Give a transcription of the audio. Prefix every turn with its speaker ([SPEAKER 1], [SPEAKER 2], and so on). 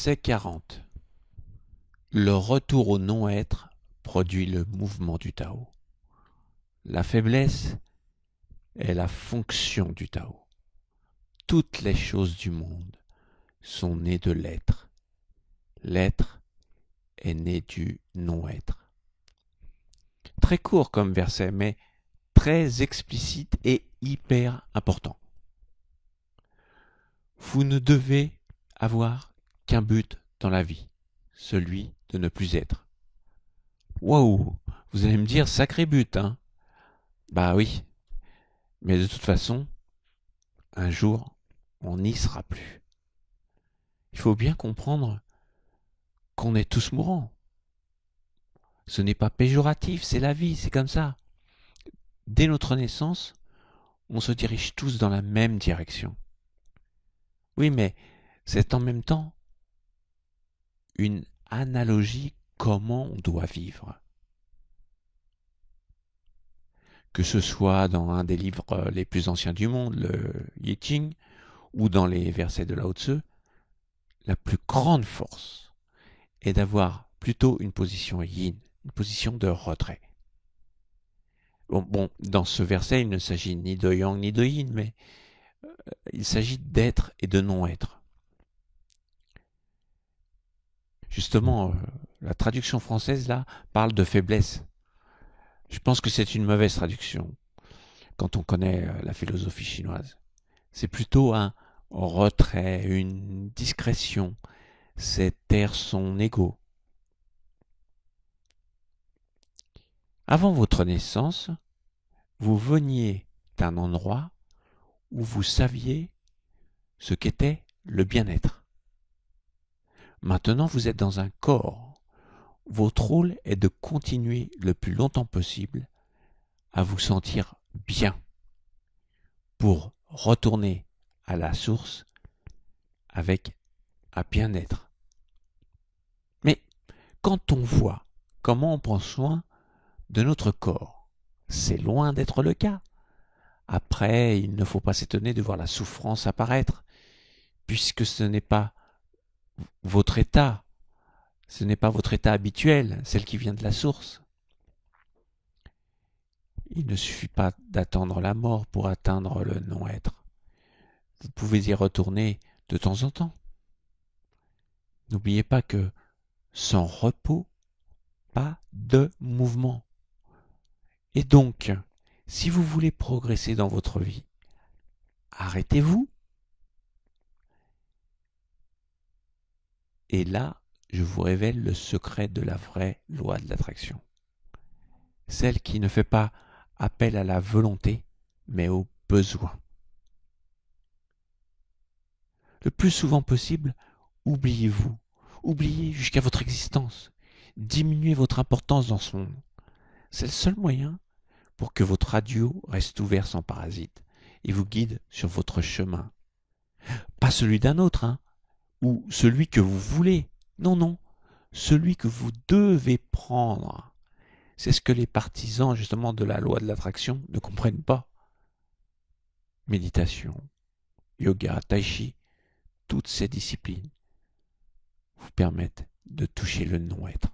[SPEAKER 1] Verset 40. Le retour au non-être produit le mouvement du Tao. La faiblesse est la fonction du Tao. Toutes les choses du monde sont nées de l'être. L'être est né du non-être. Très court comme verset, mais très explicite et hyper important. Vous ne devez avoir qu'un but dans la vie, celui de ne plus être. Waouh, vous allez me dire sacré but, hein? Bah oui, mais de toute façon, un jour, on n'y sera plus. Il faut bien comprendre qu'on est tous mourants. Ce n'est pas péjoratif, c'est la vie, c'est comme ça. Dès notre naissance, on se dirige tous dans la même direction. Oui, mais c'est en même temps une analogie comment on doit vivre. Que ce soit dans un des livres les plus anciens du monde, le I Ching, ou dans les versets de Lao Tzu, la plus grande force est d'avoir plutôt une position yin, une position de retrait. Bon, dans ce verset, il ne s'agit ni de yang ni de yin, mais il s'agit d'être et de non-être. Justement, la traduction française, là, parle de faiblesse. Je pense que c'est une mauvaise traduction quand on connaît la philosophie chinoise. C'est plutôt un retrait, une discrétion, c'est taire son ego. Avant votre naissance, vous veniez d'un endroit où vous saviez ce qu'était le bien-être. Maintenant, vous êtes dans un corps. Votre rôle est de continuer le plus longtemps possible à vous sentir bien pour retourner à la source avec un bien-être. Mais quand on voit comment on prend soin de notre corps, c'est loin d'être le cas. Après, il ne faut pas s'étonner de voir la souffrance apparaître, puisque ce n'est pas votre état, ce n'est pas votre état habituel, celle qui vient de la source. Il ne suffit pas d'attendre la mort pour atteindre le non-être. Vous pouvez y retourner de temps en temps. N'oubliez pas que sans repos, pas de mouvement. Et donc, si vous voulez progresser dans votre vie, arrêtez-vous. Et là, je vous révèle le secret de la vraie loi de l'attraction. Celle qui ne fait pas appel à la volonté, mais au besoin. Le plus souvent possible, oubliez-vous. Oubliez jusqu'à votre existence. Diminuez votre importance dans ce monde. C'est le seul moyen pour que votre radio reste ouvert sans parasite et vous guide sur votre chemin. Pas celui d'un autre, hein, ou celui que vous voulez. Non, non, celui que vous devez prendre. C'est ce que les partisans, justement, de la loi de l'attraction ne comprennent pas. Méditation, yoga, tai chi, toutes ces disciplines vous permettent de toucher le non-être.